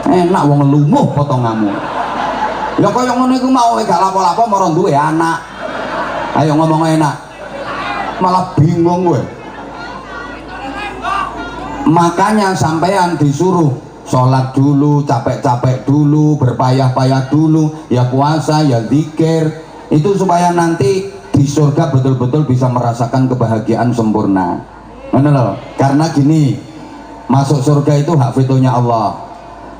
enak wong lumuh potonganmu. Ya kaya ngono iku mau gak lapo-lapo mara duwe anak. Ayo ngomong enak. Malah bingung gue. Makanya sampean disuruh sholat dulu, capek-capek dulu, berpayah-payah dulu, ya puasa, ya zikir. Itu supaya nanti di surga betul-betul bisa merasakan kebahagiaan sempurna. Benar loh. Karena gini, masuk surga itu hak vetonya Allah.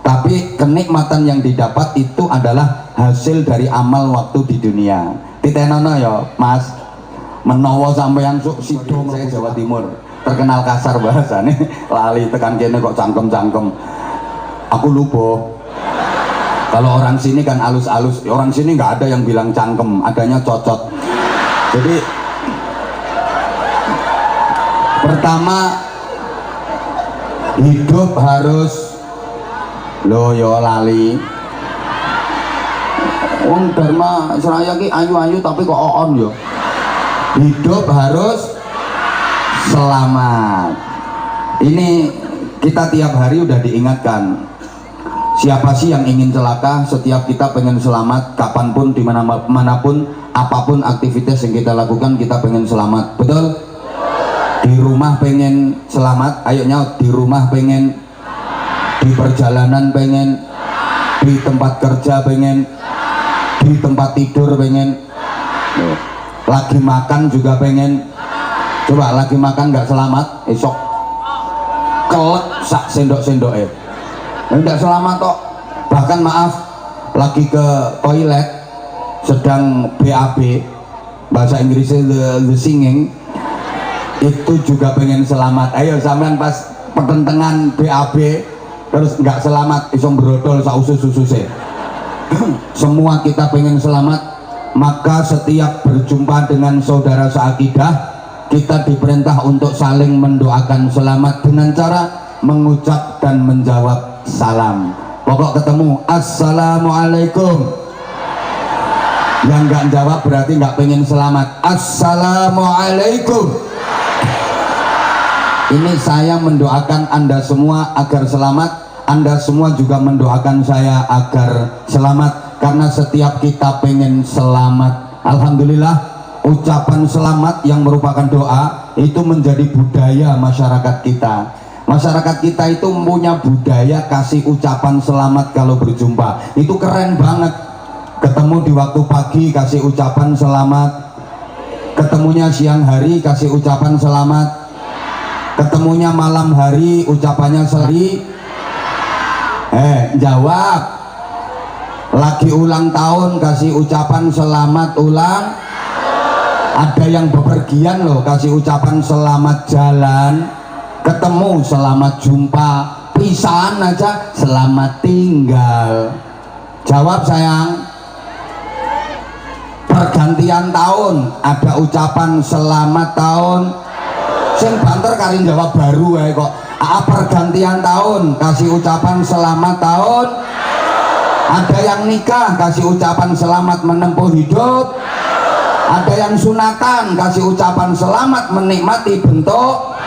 Tapi kenikmatan yang didapat itu adalah hasil dari amal waktu di dunia. Titenono ya Mas, menawa sampeyan sido saya Jawa Timur terkenal kasar bahasane, lali tekan kene kok cangkem-cangkem. Aku lupa. Kalau orang sini kan alus-alus, orang sini nggak ada yang bilang cangkem, adanya cocot. Jadi pertama hidup harus lo yo lali. Wong Dharma Seraya ki ayu-ayu tapi kok on yo. Hidup harus selamat. Ini kita tiap hari udah diingatkan. Siapa sih yang ingin celaka? Setiap kita pengen selamat, kapanpun, dimanapun, apapun aktivitas yang kita lakukan, kita pengen selamat. Betul? Di rumah pengen selamat, ayo nyaut. Di rumah pengen, di perjalanan pengen, di tempat kerja pengen, di tempat tidur pengen, lagi makan juga pengen. Coba lagi makan nggak selamat, esok kelek sak sendok-sendoknya, nggak selamat kok. Bahkan maaf, lagi ke toilet sedang BAB, bahasa Inggrisnya the singing, itu juga pengen selamat. Ayo sampean pas pertentangan BAB terus nggak selamat, isong brodol sak usus-ususnya. Semua kita pengen selamat. Maka setiap berjumpa dengan saudara seakidah, kita diperintah untuk saling mendoakan selamat dengan cara mengucap dan menjawab salam. Pokok ketemu assalamualaikum, yang nggak jawab berarti nggak pengen selamat. Assalamualaikum. Ini saya mendoakan Anda semua agar selamat, Anda semua juga mendoakan saya agar selamat. Karena setiap kita pengen selamat. Alhamdulillah, ucapan selamat yang merupakan doa itu menjadi budaya masyarakat kita. Masyarakat kita itu punya budaya kasih ucapan selamat kalau berjumpa. Itu keren banget. Ketemu di waktu pagi kasih ucapan selamat, ketemunya siang hari kasih ucapan selamat, ketemunya malam hari ucapannya seri. Jawab. Lagi ulang tahun kasih ucapan selamat ulang. Ada yang bepergian loh kasih ucapan selamat jalan. Ketemu selamat jumpa. Pisahan aja selamat tinggal. Jawab sayang. Pergantian tahun ada ucapan selamat tahun. Sing banter kali jawab baru kok. Pergantian tahun kasih ucapan selamat tahun. Ada yang nikah kasih ucapan selamat menempuh hidup. Ada yang sunatan kasih ucapan selamat menikmati bentuk.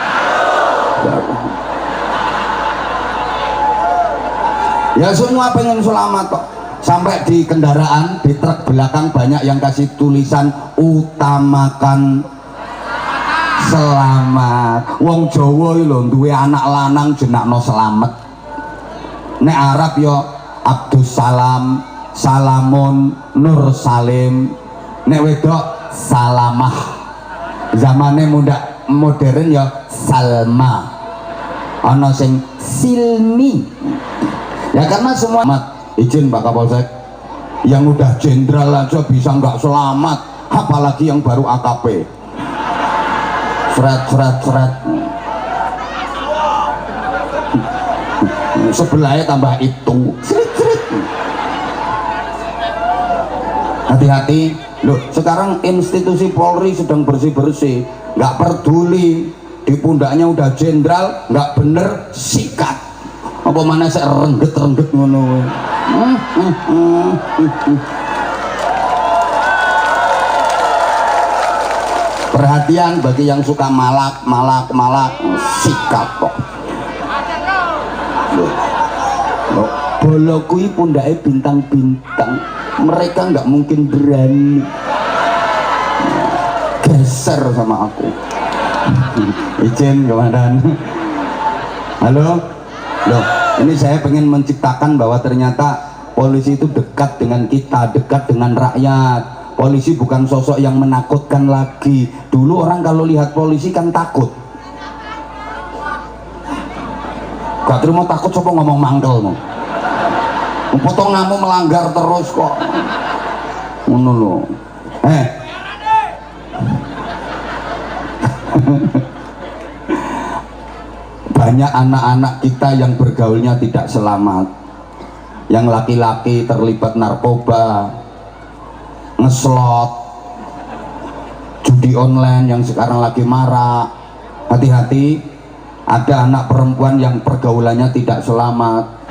Ya semua pengen selamat kok. Sampai di kendaraan, di truk belakang banyak yang kasih tulisan utamakan selamat. Wong Jawa lho duwe anak lanang jenakno selamat. Nek Arab yo Abdus Salam, Salamun, Nur Salim. Nek wedok Salamah. Zamane modern ya Salma. Ana sing Silmi. Ya karena semua izin Pak Kapolsek, yang udah jenderal aja bisa nggak selamat, apalagi yang baru AKP. Seret. Sebelahnya tambah itu. Hati-hati loh, sekarang institusi Polri sedang bersih-bersih, nggak peduli di pundaknya udah jenderal, nggak bener sikat apa mana saya rengget ngono. Perhatian bagi yang suka malak sikat kok. Bolo kui pundake bintang-bintang, mereka nggak mungkin berani geser sama aku. Izin komandan. Halo, loh, ini saya pengen menciptakan bahwa ternyata polisi itu dekat dengan kita, dekat dengan rakyat. Polisi bukan sosok yang menakutkan lagi. Dulu orang kalau lihat polisi kan takut. Gak terima takut, siapa ngomong mangkel no. Potonganmu melanggar terus kok. Ngono lho. Banyak anak-anak kita yang bergaulnya tidak selamat. Yang laki-laki terlibat narkoba, ngeslot, judi online yang sekarang lagi marak. Hati-hati, ada anak perempuan yang pergaulannya tidak selamat.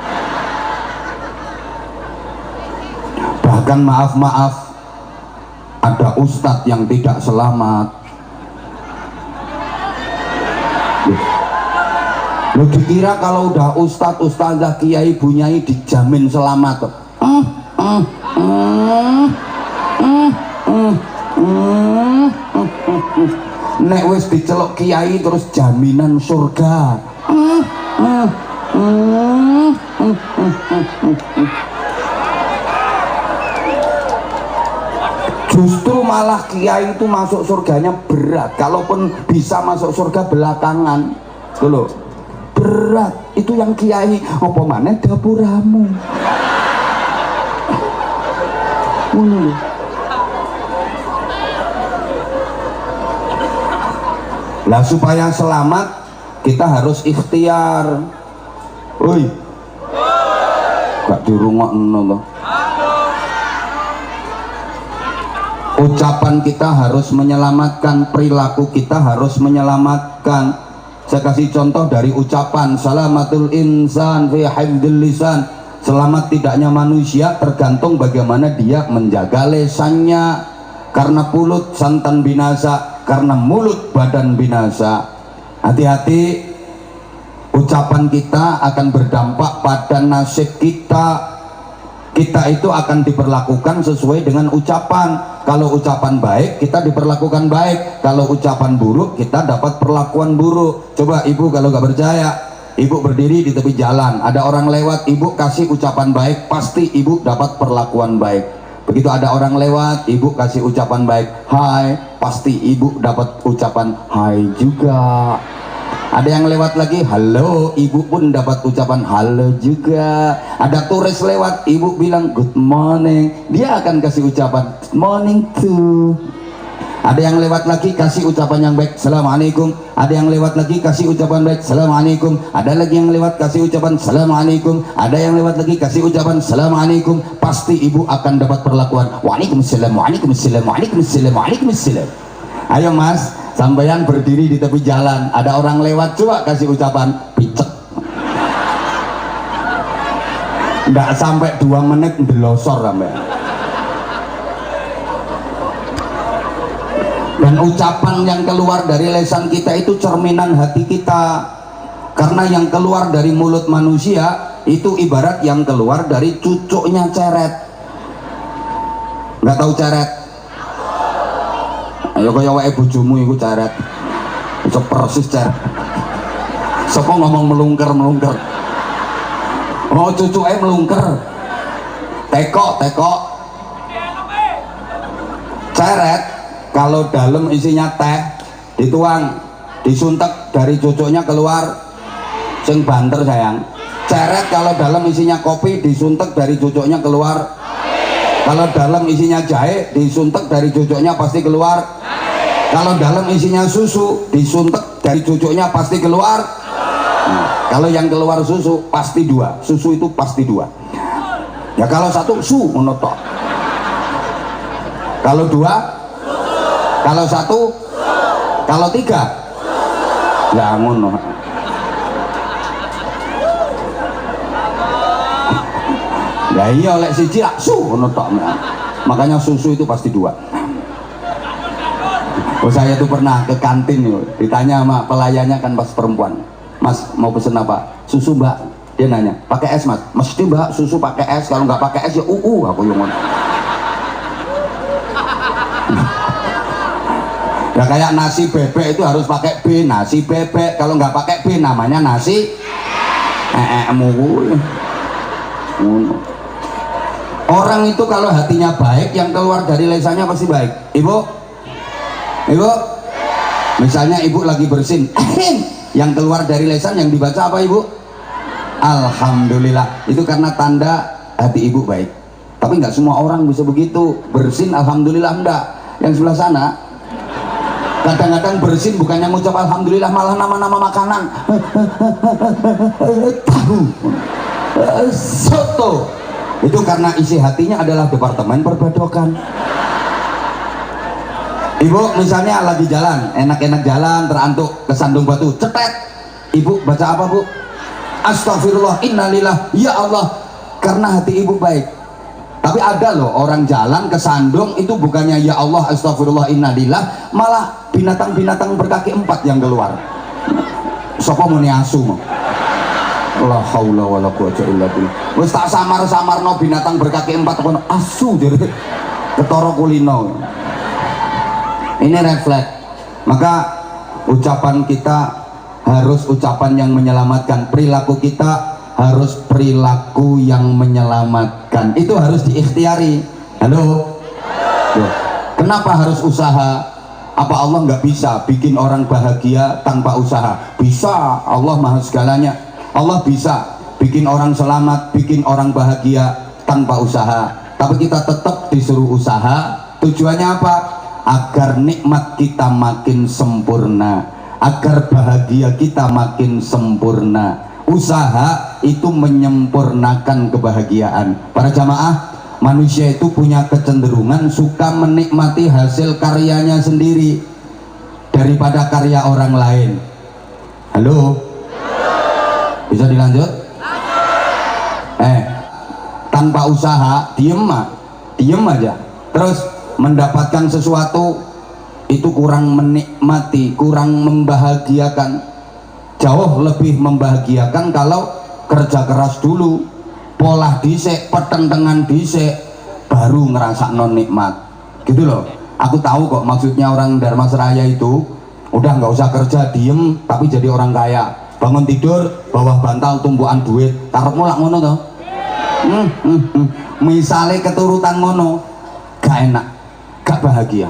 Bahkan maaf-maaf, ada ustadz yang tidak selamat. Lo dikira kalau udah ustadz, ustadzah, kiai, bunyai dijamin selamat? Nek wis dicelok kiai terus jaminan surga. Justru malah kiai itu masuk surganya berat. Kalaupun bisa masuk surga belakangan, tuh berat itu yang kiai. Apa maneh dapuramu? Lah supaya selamat kita harus ikhtiar. Woi, gak dirungokno loh. Ucapan kita harus menyelamatkan, perilaku kita harus menyelamatkan. Saya kasih contoh dari ucapan salamatul insan fi hifdzil lisan. Selamat tidaknya manusia tergantung bagaimana dia menjaga lesannya. Karena mulut santan binasa, karena mulut badan binasa. Hati-hati, ucapan kita akan berdampak pada nasib kita. Kita itu akan diperlakukan sesuai dengan ucapan. Kalau ucapan baik, kita diperlakukan baik. Kalau ucapan buruk, kita dapat perlakuan buruk. Coba ibu kalau gak percaya, ibu berdiri di tepi jalan, ada orang lewat, ibu kasih ucapan baik, pasti ibu dapat perlakuan baik. Begitu ada orang lewat, ibu kasih ucapan baik, hai, pasti ibu dapat ucapan hai juga. Ada yang lewat lagi, halo, ibu pun dapat ucapan halo juga. Ada turis lewat, ibu bilang good morning, dia akan kasih ucapan good morning too. Ada yang lewat lagi kasih ucapan yang baik, assalamualaikum. Ada yang lewat lagi kasih ucapan baik, assalamualaikum. Ada lagi yang lewat kasih ucapan assalamualaikum. Ada yang lewat lagi kasih ucapan assalamualaikum. Pasti ibu akan dapat perlakuan waalaikumsalam, waalaikumsalam, waalaikumsalam, waalaikumsalam. Ayo mas, sampeyan berdiri di tepi jalan, ada orang lewat, coba kasih ucapan picek. Nggak sampai 2 menit delosor sampeyan. Dan ucapan yang keluar dari lisan kita itu cerminan hati kita. Karena yang keluar dari mulut manusia itu ibarat yang keluar dari cucuknya ceret. Nggak tahu ceret? Ayo kaya wae bojomu iku ceret. Iso persis ceret. Sapa ngomong melungker-melungker? Oh cucuke melungker. Tekok. Ceret kalau dalam isinya teh dituang, disuntek dari cucuknya keluar sing banter sayang. Ceret kalau dalam isinya kopi disuntek dari cucuknya keluar. Kalau dalam isinya jahe disuntek dari cucuknya pasti keluar. Kalau dalam isinya susu disuntek dari cucuknya pasti keluar. Nah, kalau yang keluar susu pasti 2, susu itu pasti 2. Ya kalau 1 su monotok. Kalau 2, kalau 1, kalau 3, ya ngono. Ya iya oleh siji lah su ngono tok. Makanya susu itu pasti 2. Oh saya tuh pernah ke kantin yuk, ditanya sama pelayannya kan pas perempuan, mas mau pesen apa? Susu mbak. Dia nanya, pakai es mas? Mesti mbak, susu pakai es, kalau nggak pakai es ya aku yang ngono. Ya kayak nasi bebek itu harus pakai B, nasi bebek, kalau nggak pakai B namanya nasi Orang itu kalau hatinya baik, yang keluar dari lisannya pasti baik. Ibu, misalnya ibu lagi bersin, yang keluar dari lisan yang dibaca apa ibu? Alhamdulillah. Itu karena tanda hati ibu baik. Tapi nggak semua orang bisa begitu. Bersin alhamdulillah enggak. Yang sebelah sana kadang-kadang bersin bukannya ngucap alhamdulillah, malah nama-nama makanan. Tahu, soto. Itu karena isi hatinya adalah departemen perbadokan. Ibu misalnya lagi jalan, enak-enak jalan, terantuk kesandung batu, cetek. Ibu baca apa bu? Astagfirullah, innalillah, ya Allah. Karena hati ibu baik. Tapi ada loh orang jalan kesandung itu bukannya ya Allah astagfirullah innalillah, malah binatang-binatang berkaki 4 yang keluar. Sopo muni asu mau. La haula wala quwwata illa billah. Wis tak samar-samarno binatang berkaki 4 pun asu jadi ketara kulino. Ini refleks. Maka ucapan kita harus ucapan yang menyelamatkan, perilaku kita harus perilaku yang menyelamatkan. Itu harus diikhtiari. Halo. Loh, kenapa harus usaha? Apa Allah nggak bisa bikin orang bahagia tanpa usaha? Bisa, Allah maha segalanya. Allah bisa bikin orang selamat, bikin orang bahagia tanpa usaha. Tapi kita tetap disuruh usaha. Tujuannya apa? Agar nikmat kita makin sempurna, agar bahagia kita makin sempurna. Usaha itu menyempurnakan kebahagiaan. Para jamaah, manusia itu punya kecenderungan suka menikmati hasil karyanya sendiri daripada karya orang lain. Halo? Bisa dilanjut? Tanpa usaha, diem aja. Terus mendapatkan sesuatu itu kurang menikmati, kurang membahagiakan. Jauh lebih membahagiakan kalau kerja keras dulu, polah dhisik, petentengan dhisik, baru ngerasa non nikmat. Gitu loh. Aku tahu kok maksudnya orang Dharma Seraya itu udah nggak usah kerja, diem tapi jadi orang kaya. Bangun tidur bawah bantal tumpuan duit, karepmu lak ngono toh. Misale keturutan ngono, gak enak, gak bahagia.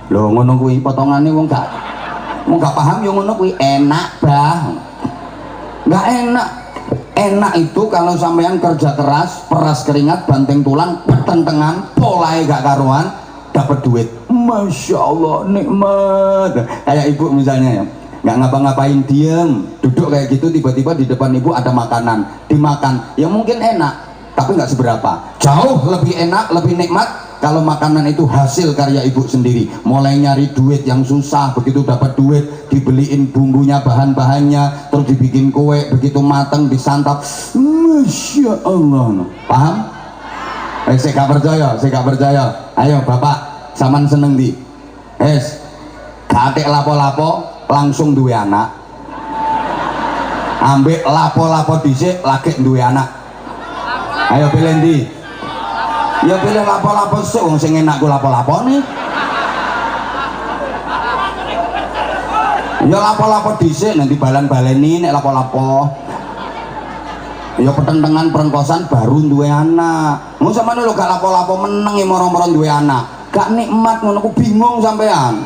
Loh ngono kuwi potongane wong gak paham yang ngono kuwi enak bah. Gak enak. Enak itu kalau sampean kerja keras, peras keringat, banting tulang, pertentangan, polahe gak karuan, dapat duit. Masya Allah nikmat. Kayak ibu misalnya ya, nggak ngapa-ngapain, diem duduk kayak gitu, tiba-tiba di depan ibu ada makanan, dimakan, ya mungkin enak tapi nggak seberapa. Jauh lebih enak, lebih nikmat kalau makanan itu hasil karya ibu sendiri. Mulai nyari duit yang susah, begitu dapat duit dibeliin bumbunya, bahan-bahannya, terus dibikin kue, begitu mateng disantap, Masya Allah. Paham? Saya gak percaya. Ayo bapak, saman seneng di gatek lapo-lapo langsung duwe anak, ambek lapo-lapo dhisik lagi duwe anak. Ayo pilih ndi? Ya pilih lapo-lapo sik, wong sing enak ku lapo-lapo nih. Ya lapo-lapo dhisik nanti balen-baleni nek lapo-lapo. Ya pertentangan perengkosan baru duwe anak. Mun sampeyan lho gak lapo-lapo meneng ya moro-moro duwe anak. Gak nikmat ngono ku bingung sampean.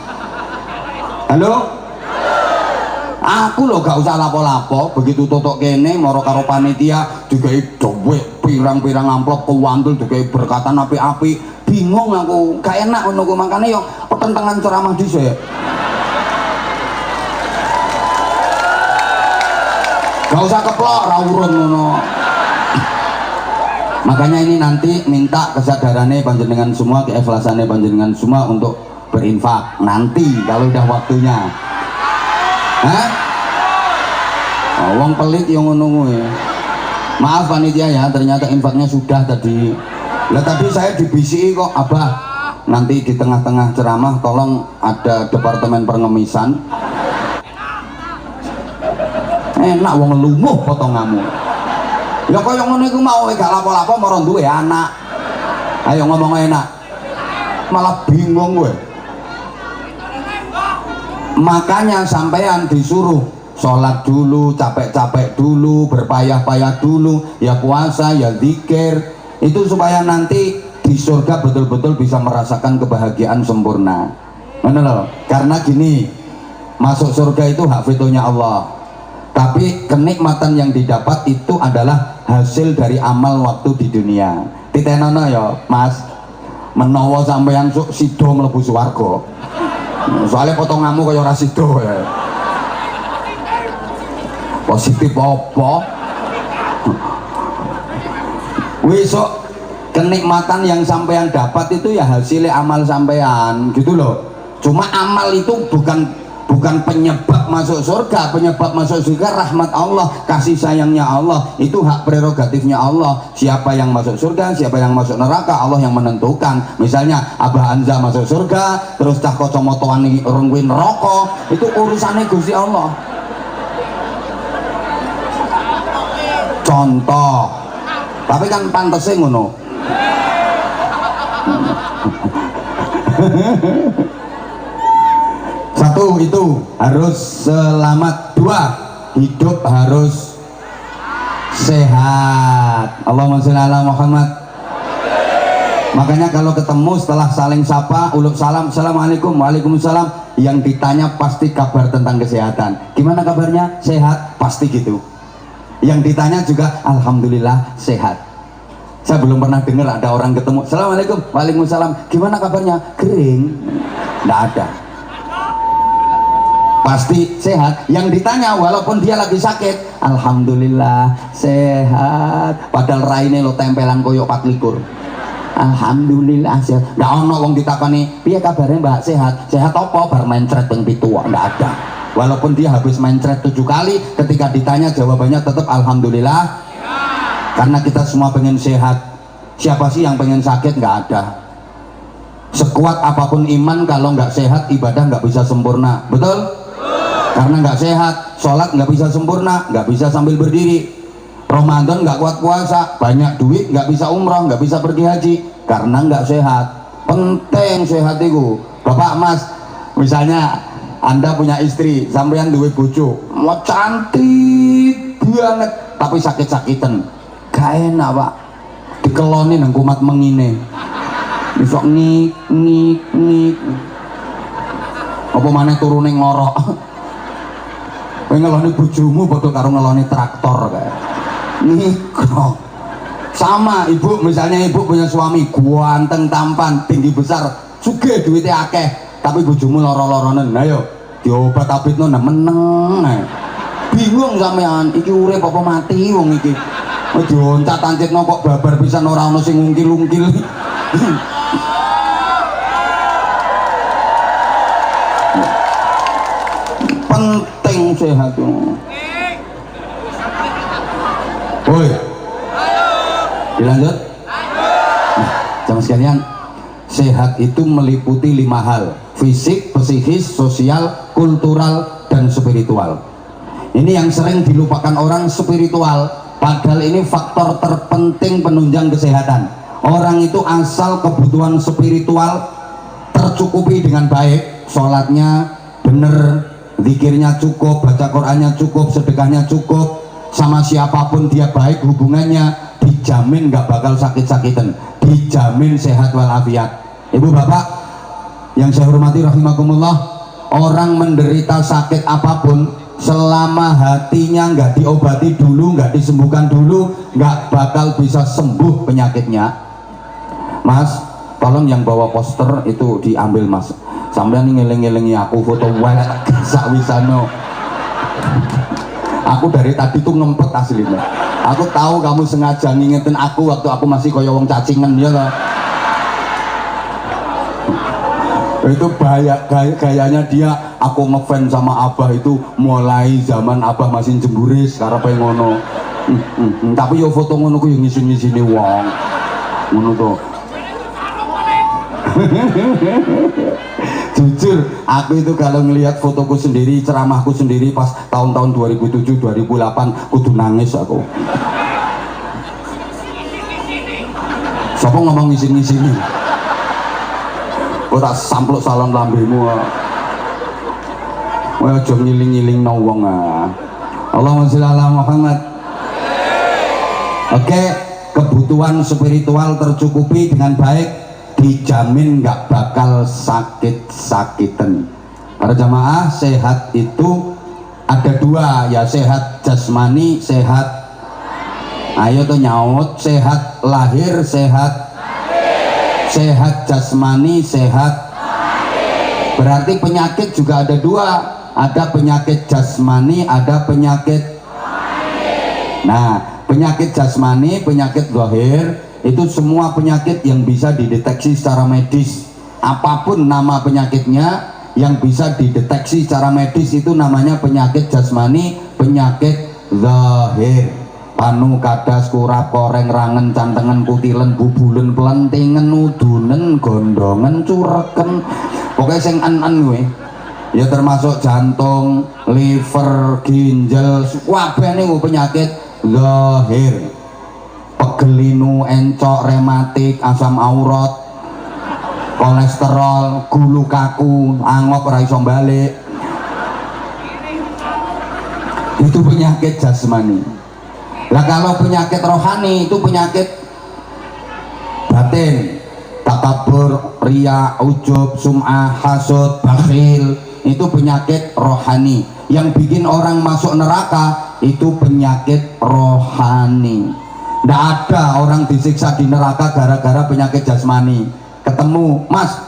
Halo? Aku loh gak usah lapo-lapo, begitu totok kene moro karo panitia digawe duit pirang-pirang amplop kuwantul, digawe berkatan api-api, bingung aku, gak enak ngono ku. Makane yo pertentangan ceramah dhisik. Gak usah keplok ra urun ngono. Makanya ini nanti minta kesadarannya panjenengan semua, keikhlasannya panjenengan semua untuk berinfak nanti kalau udah waktunya. Hah? Oh, wong pelit yang ngono kuwi. Maaf panitia ya, ternyata infaknya sudah tadi. Lah tadi saya dibisiki kok, Abah, nanti di tengah-tengah ceramah tolong ada departemen pengemisan. Enak wong lumuh potonganmu. Ya kaya ngono iku mau gak lapo-lapo mara duwe anak. Ayo ngomong enak. Malah bingung gue. Makanya sampean disuruh sholat dulu, capek-capek dulu, berpayah-payah dulu, ya puasa, ya zikir. Itu supaya nanti di surga betul-betul bisa merasakan kebahagiaan sempurna. Mana loh? Karena gini, masuk surga itu hak vetonya Allah. Tapi kenikmatan yang didapat itu adalah hasil dari amal waktu di dunia. Titenono ya, Mas. Menawa sampeyan sok sida mlebu swarga. Soalnya potonganmu kaya ora sida ya. Positif apa? Wisok kenikmatan yang sampeyan dapat itu ya hasilnya amal sampeyan, gitu loh. Cuma amal itu bukan penyebab masuk surga. Penyebab masuk surga rahmat Allah, kasih sayangnya Allah. Itu hak prerogatifnya Allah. Siapa yang masuk surga, siapa yang masuk neraka, Allah yang menentukan. Misalnya Abah Anza masuk surga, terus cah kocomotoan rengkuin neraka, itu urusannya Gusti Allah. Contoh, tapi kan pantesnya ngono. Satu, itu harus selamat. Dua, hidup harus sehat. Allahumma sholli ala Muhammad. Makanya kalau ketemu setelah saling sapa, uluk salam, assalamualaikum, waalaikumsalam, yang ditanya pasti kabar tentang kesehatan. Gimana kabarnya? Sehat? Pasti gitu. Yang ditanya juga alhamdulillah sehat. Saya belum pernah dengar ada orang ketemu, assalamualaikum, waalaikumsalam, gimana kabarnya? Kering. Nggak ada. Pasti sehat. Yang ditanya walaupun dia lagi sakit, alhamdulillah sehat, padahal raine lo tempelan koyok 4 alhamdulillah sehat. Nggak ono wong ditakoni piye kabarnya Mbak, sehat? Sehat apa? Bar mencret ping 7. Nggak ada. Walaupun dia habis mencret 7 kali, ketika ditanya jawabannya tetap alhamdulillah. Karena kita semua pengen sehat. Siapa sih yang pengen sakit? Nggak ada. Sekuat apapun iman, kalau nggak sehat ibadah nggak bisa sempurna. Betul? Karena nggak sehat, sholat nggak bisa sempurna, nggak bisa sambil berdiri. Ramadan nggak kuat puasa, banyak duit nggak bisa umroh, nggak bisa pergi haji, karena nggak sehat. Penting sehat itu. Bapak Mas, misalnya Anda punya istri, sampean duwe bojo, mau cantik banget, tapi sakit-sakitan, gak enak Pak. Dikeloni nang kumat mengine, besok ngik. Apa maneh turune ngorok. Kowe ngeloni bojomu padha karo ngeloni traktor kae. Nikro. Sama ibu, misalnya ibu punya suami ganteng, tampan, tinggi besar, sugih duitnya akeh, tapi bojomu loro-loronen. Ayo diobat abitno nah meneng ae. Bingung sampean, iki urip apa mati wong iki. Dioncat-ancitno kok babar pisan ora ono sing ngungkil-ungkil. Penting sehat. Woi, dilanjut. Nah, sama sekalian, sehat itu meliputi 5 hal: fisik, psikis, sosial, kultural, dan spiritual. Ini yang sering dilupakan orang, spiritual. Padahal ini faktor terpenting penunjang kesehatan. Orang itu asal kebutuhan spiritual tercukupi dengan baik, sholatnya bener, zikirnya cukup, baca Qur'annya cukup, sedekahnya cukup, sama siapapun dia baik hubungannya, dijamin nggak bakal sakit-sakitan, dijamin sehat walafiat. Ibu bapak yang saya hormati rahimakumullah, orang menderita sakit apapun, selama hatinya nggak diobati dulu, nggak disembuhkan dulu, nggak bakal bisa sembuh penyakitnya. Mas, tolong yang bawa poster itu diambil Mas. Sampean ngeling-ngelingi aku foto welek sakwisano. Aku dari tadi tuh ngempet aslinya. Aku tahu kamu sengaja ngingetin aku waktu aku masih koyo wong cacingan ya loh. Itu gayanya dia, aku ngefans sama Abah itu mulai zaman Abah masih jemburis karena pengen ngono. Tapi yo foto ngono ku yo ngisin-ngisini wong. Ngono tuh. Jujur, aku itu kalau ngelihat fotoku sendiri, ceramahku sendiri pas tahun-tahun 2007, 2008, kudu nangis aku. Sopo ngomong ngisin-ngisini. Kok tak sampluk salon lambemu. Kowe aja ngiling-ngiling no wong ah. Allahumma sholli ala Muhammad. Oke, kebutuhan spiritual tercukupi dengan baik, dijamin nggak bakal sakit-sakitan. Para jamaah, sehat itu ada dua ya, sehat jasmani, sehat ayo tuh nyaut, sehat lahir, sehat jasmani, sehat. Berarti penyakit juga ada dua, ada penyakit jasmani, ada penyakit. Nah, penyakit jasmani, penyakit zahir itu semua penyakit yang bisa dideteksi secara medis. Apapun nama penyakitnya yang bisa dideteksi secara medis itu namanya penyakit jasmani, penyakit zahir. Panu, kadas, kurap, koreng, rangen, cantengan, kutilen, bubulen, pelentingen, udunen, gondongan, cureken, pokoknya sing an-an gue ya, termasuk jantung, liver, ginjal, wabah nih penyakit zahir. Pegelinu, encok, rematik, asam aurat, kolesterol, gulu kaku, angop ora iso balik, itu penyakit jasmani. Lah kalau penyakit rohani itu penyakit batin, takabur, riya, ujub, sum'ah, hasud, bakhil, itu penyakit rohani. Yang bikin orang masuk neraka itu penyakit rohani. Nggak ada orang disiksa di neraka gara-gara penyakit jasmani. Ketemu, mas,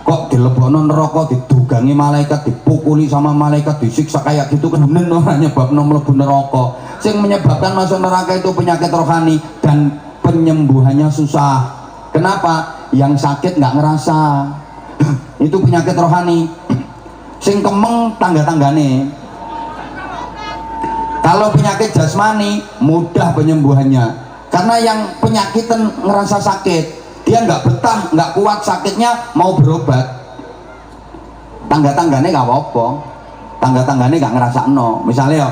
kok dilebokno neraka, didugangi malaikat, dipukuli sama malaikat, disiksa kayak gitu kan bener nyebabno mlebu neraka. Yang menyebabkan masuk neraka itu penyakit rohani dan penyembuhannya susah. Kenapa? Yang sakit nggak ngerasa. Itu penyakit rohani. Sing kemeng tangga-tanggane. Kalau penyakit jasmani mudah penyembuhannya, karena yang penyakitan ngerasa sakit, dia nggak betah, nggak kuat sakitnya, mau berobat. Tangga-tanggane nggak apa-apa, tangga-tanggane nggak ngerasa no. Misalnya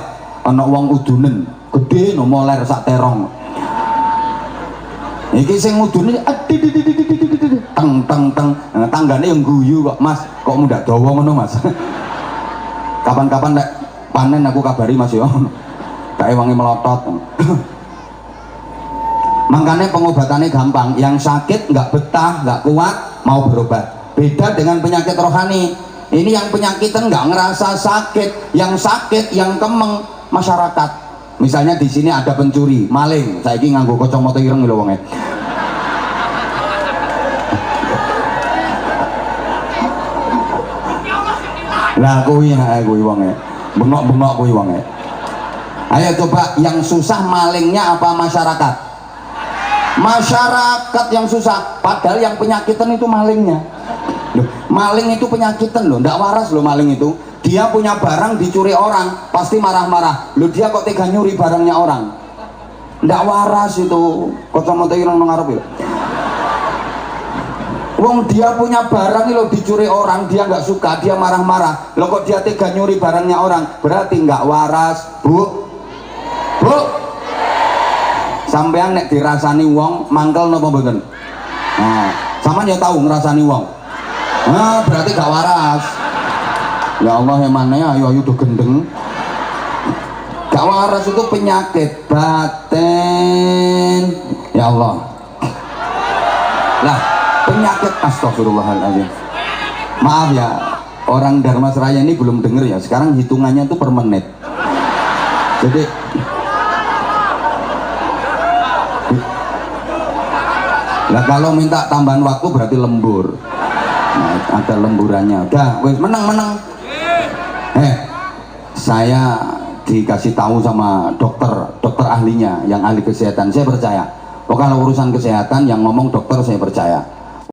ana wong udunen gede no moler sak terong, iki sing udune teng teng teng, tanggane yang guyu kok, mas kok muda dawa ngono mas. Kapan-kapan nek panen aku kabari mas yo, kae wangi melotot. Makanya pengobatannya gampang, yang sakit nggak betah, nggak kuat, mau berobat. Beda dengan penyakit rohani, ini yang penyakitan nggak ngerasa sakit, yang sakit, yang kemeng masyarakat. Misalnya di sini ada pencuri, maling, saiki nganggo kacamata ireng lho wonge. Lah kuwi wonge, bengok-bengok kuwi wonge. Ayo coba, yang susah malingnya apa masyarakat? Masyarakat yang susah, padahal yang penyakitan itu malingnya. Loh, maling itu penyakitan loh, ndak waras loh maling itu. Dia punya barang dicuri orang, pasti marah-marah. Loh, dia kok tega nyuri barangnya orang? Ndak waras itu. Kacamata ireng nang ngarep ya. Wong dia punya barang lo dicuri orang, dia nggak suka, dia marah-marah. Lo kok dia tega nyuri barangnya orang? Berarti nggak waras, bu. Bu, sampean nek dirasani wong mangkel napa mboten? Nah, sampean ya tahu ngrasani wong. Nah, berarti gak waras. Ya Allah, yang mana ya, ayo do gendeng. Gak waras itu penyakit batin. Ya Allah. Lah, penyakit, astagfirullahaladzim. Maaf ya, orang Dharma Seraya ini belum denger ya. Sekarang hitungannya tuh per menit. Jadi lah kalau minta tambahan waktu berarti lembur. Nah, ada lemburannya. Udah, wes menang. Saya dikasih tahu sama dokter ahlinya, yang ahli kesehatan. Saya percaya. Oh, kalau urusan kesehatan yang ngomong dokter saya percaya.